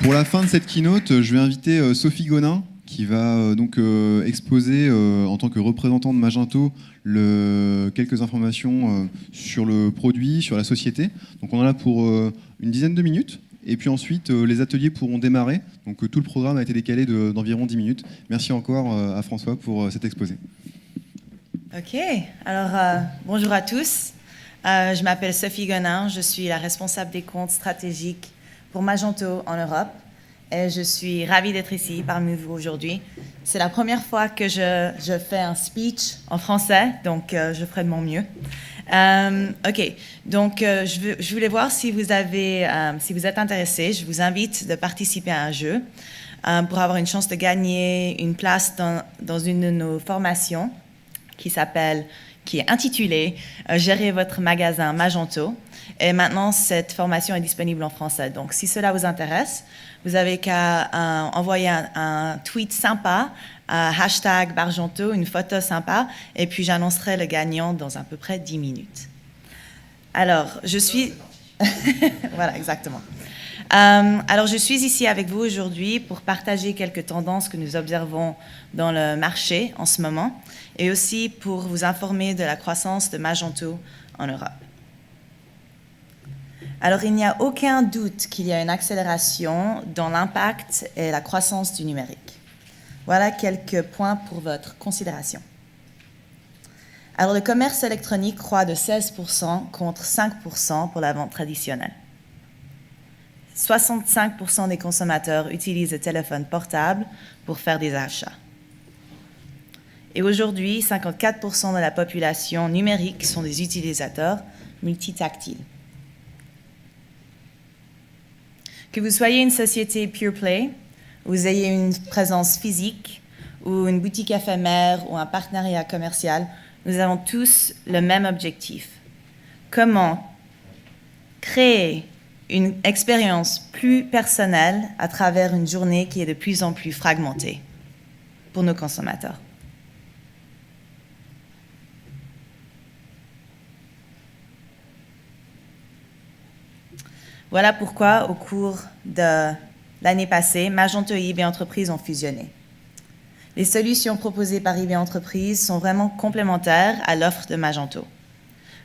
Pour la fin de cette keynote, je vais inviter Sophie Gonin, qui va exposer en tant que représentant de Magento quelques informations sur le produit, sur la société. Donc on en a pour une dizaine de minutes. Et puis ensuite, les ateliers pourront démarrer. Donc tout le programme a été décalé d'environ 10 minutes. Merci encore à François pour cet exposé. Ok, alors bonjour à tous. Je m'appelle Sophie Gonin, je suis la responsable des comptes stratégiques pour Magento en Europe. Et je suis ravie d'être ici parmi vous aujourd'hui. C'est la première fois que je fais un speech en français, donc je ferai de mon mieux. Ok, donc je voulais voir si vous êtes intéressés. Je vous invite de participer à un jeu pour avoir une chance de gagner une place dans une de nos formations qui est intitulée Gérer votre magasin Magento. Et maintenant, cette formation est disponible en français. Donc, si cela vous intéresse, vous avez qu'à envoyer un tweet sympa, #Bargento, une photo sympa, et puis j'annoncerai le gagnant dans à peu près 10 minutes. Alors, je suis... Voilà, exactement. Alors, je suis ici avec vous aujourd'hui pour partager quelques tendances que nous observons dans le marché en ce moment, et aussi pour vous informer de la croissance de Magento en Europe. Alors, il n'y a aucun doute qu'il y a une accélération dans l'impact et la croissance du numérique. Voilà quelques points pour votre considération. Alors, le commerce électronique croît de 16% contre 5% pour la vente traditionnelle. 65% des consommateurs utilisent le téléphone portable pour faire des achats. Et aujourd'hui, 54% de la population numérique sont des utilisateurs multitactiles. Que vous soyez une société pure play, vous ayez une présence physique ou une boutique éphémère ou un partenariat commercial, nous avons tous le même objectif. Comment créer une expérience plus personnelle à travers une journée qui est de plus en plus fragmentée pour nos consommateurs. Voilà pourquoi, au cours de l'année passée, Magento et eBay Entreprises ont fusionné. Les solutions proposées par eBay Entreprises sont vraiment complémentaires à l'offre de Magento.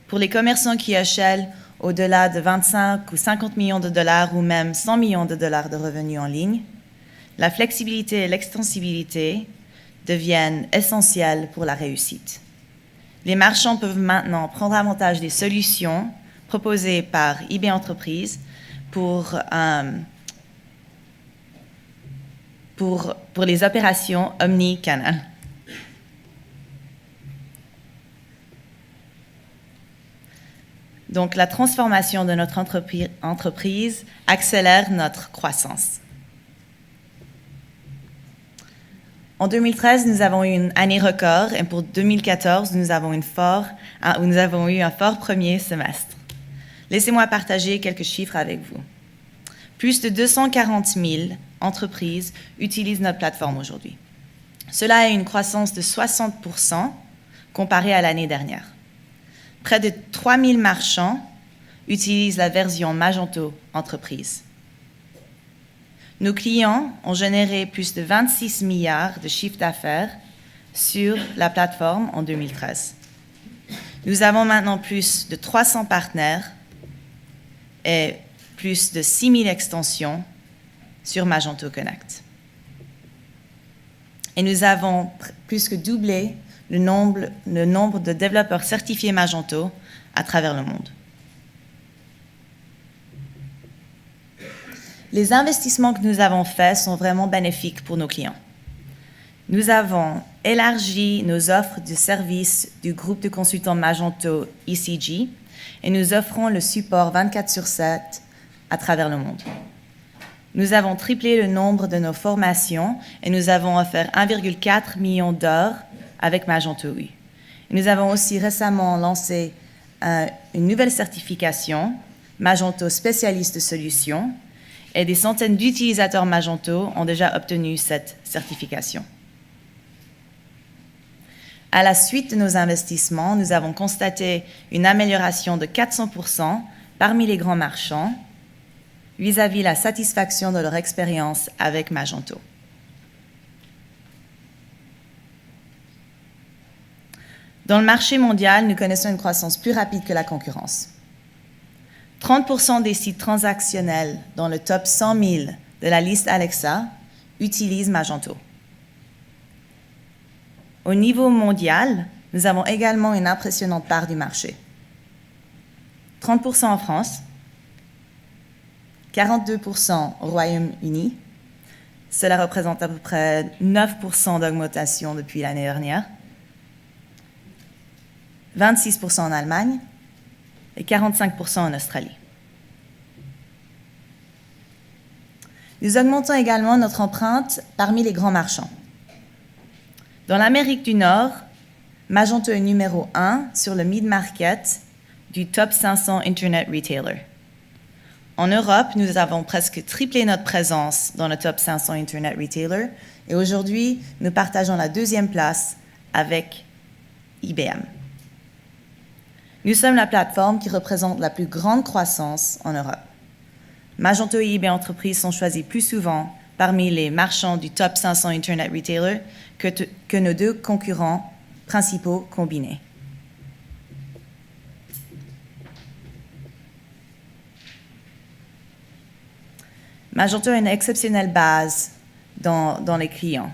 Pour les commerçants qui achètent au-delà de 25 ou 50 millions de dollars ou même 100 millions de dollars de revenus en ligne, la flexibilité et l'extensibilité deviennent essentielles pour la réussite. Les marchands peuvent maintenant prendre avantage des solutions proposées par eBay Entreprises pour les opérations omnicanal. Donc, la transformation de notre entreprise accélère notre croissance. En 2013, nous avons eu une année record et pour 2014, nous avons eu un fort premier semestre. Laissez-moi partager quelques chiffres avec vous. Plus de 240 000 entreprises utilisent notre plateforme aujourd'hui. Cela est une croissance de 60% comparée à l'année dernière. Près de 3 000 marchands utilisent la version Magento Entreprise. Nos clients ont généré plus de 26 milliards de chiffre d'affaires sur la plateforme en 2013. Nous avons maintenant plus de 300 partenaires et plus de 6 000 extensions sur Magento Connect. Et nous avons plus que doublé le nombre de développeurs certifiés Magento à travers le monde. Les investissements que nous avons faits sont vraiment bénéfiques pour nos clients. Nous avons élargi nos offres de services du groupe de consultants Magento ECG et nous offrons le support 24/7 à travers le monde. Nous avons triplé le nombre de nos formations et nous avons offert 1,4 million d'heures avec Magento UI. Nous avons aussi récemment lancé une nouvelle certification, Magento spécialiste de solutions, et des centaines d'utilisateurs Magento ont déjà obtenu cette certification. À la suite de nos investissements, nous avons constaté une amélioration de 400% parmi les grands marchands vis-à-vis la satisfaction de leur expérience avec Magento. Dans le marché mondial, nous connaissons une croissance plus rapide que la concurrence. 30% des sites transactionnels dans le top 100 000 de la liste Alexa utilisent Magento. Au niveau mondial, nous avons également une impressionnante part du marché. 30% en France, 42% au Royaume-Uni. Cela représente à peu près 9% d'augmentation depuis l'année dernière. 26% en Allemagne et 45% en Australie. Nous augmentons également notre empreinte parmi les grands marchands. Dans l'Amérique du Nord, Magento est numéro 1 sur le mid-market du top 500 Internet Retailer. En Europe, nous avons presque triplé notre présence dans le top 500 Internet Retailer et aujourd'hui, nous partageons la 2e place avec IBM. Nous sommes la plateforme qui représente la plus grande croissance en Europe. Magento et eBay Entreprises sont choisis plus souvent parmi les marchands du top 500 Internet Retailer que nos 2 concurrents principaux combinés. Magento a une exceptionnelle base dans les clients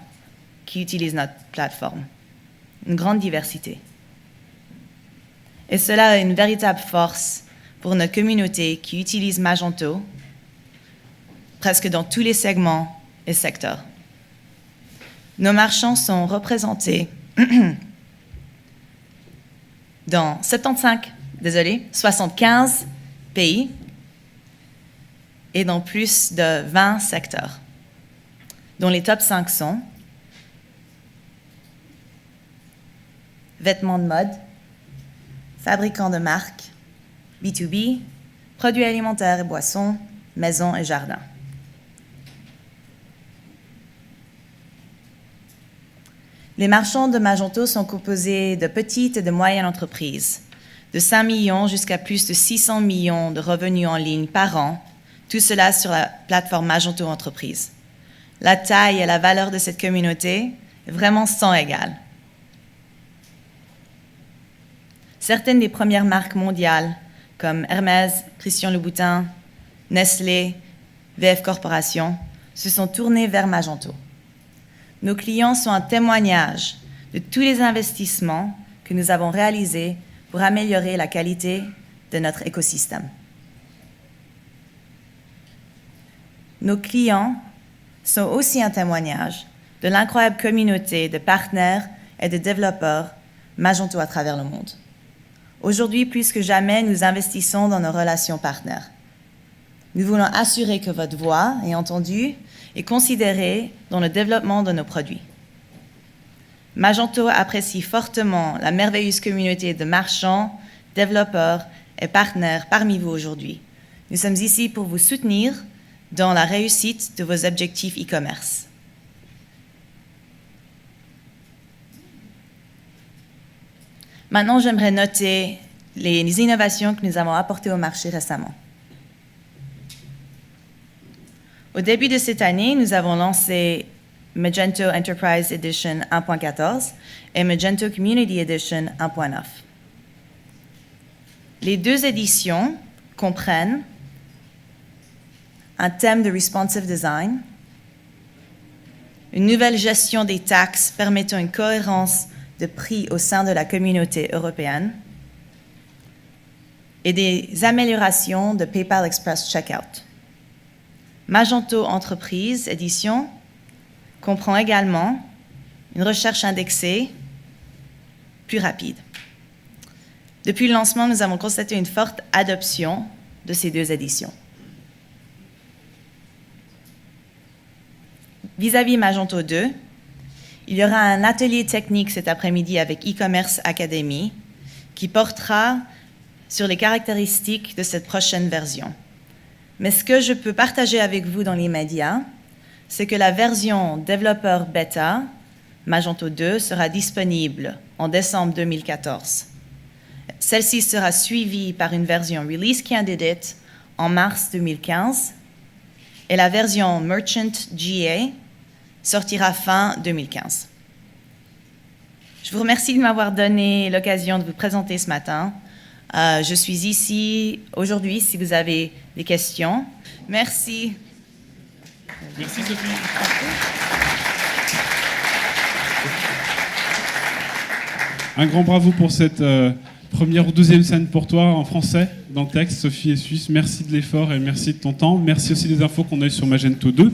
qui utilisent notre plateforme, une grande diversité. Et cela a une véritable force pour notre communauté qui utilise Magento presque dans tous les segments et secteurs. Nos marchands sont représentés dans 75 pays et dans plus de 20 secteurs, dont les top 5 sont vêtements de mode, fabricants de marques, B2B, produits alimentaires et boissons, maisons et jardins. Les marchands de Magento sont composés de petites et de moyennes entreprises, de 5 millions jusqu'à plus de 600 millions de revenus en ligne par an, tout cela sur la plateforme Magento Entreprise. La taille et la valeur de cette communauté est vraiment sans égal. Certaines des premières marques mondiales, comme Hermès, Christian Louboutin, Nestlé, VF Corporation, se sont tournés vers Magento. Nos clients sont un témoignage de tous les investissements que nous avons réalisés pour améliorer la qualité de notre écosystème. Nos clients sont aussi un témoignage de l'incroyable communauté de partenaires et de développeurs Magento à travers le monde. Aujourd'hui, plus que jamais, nous investissons dans nos relations partenaires. Nous voulons assurer que votre voix est entendue et considérée dans le développement de nos produits. Magento apprécie fortement la merveilleuse communauté de marchands, développeurs et partenaires parmi vous aujourd'hui. Nous sommes ici pour vous soutenir dans la réussite de vos objectifs e-commerce. Maintenant, j'aimerais noter les innovations que nous avons apportées au marché récemment. Au début de cette année, nous avons lancé Magento Enterprise Edition 1.14 et Magento Community Edition 1.9. Les 2 éditions comprennent un thème de responsive design, une nouvelle gestion des taxes permettant une cohérence de prix au sein de la communauté européenne et des améliorations de PayPal Express Checkout. Magento Entreprise Edition comprend également une recherche indexée plus rapide. Depuis le lancement, nous avons constaté une forte adoption de ces 2 éditions. Vis-à-vis Magento 2, il y aura un atelier technique cet après-midi avec e-commerce Academy qui portera sur les caractéristiques de cette prochaine version. Mais ce que je peux partager avec vous dans les médias, c'est que la version développeur bêta, Magento 2, sera disponible en décembre 2014. Celle-ci sera suivie par une version release candidate en mars 2015 et la version Merchant GA sortira fin 2015. Je vous remercie de m'avoir donné l'occasion de vous présenter ce matin. Je suis ici aujourd'hui si vous avez des questions. Merci. Merci Sophie. Un grand bravo pour cette première ou deuxième scène pour toi en français dans le texte. Sophie est suisse, merci de l'effort et merci de ton temps. Merci aussi des infos qu'on a eues sur Magento 2.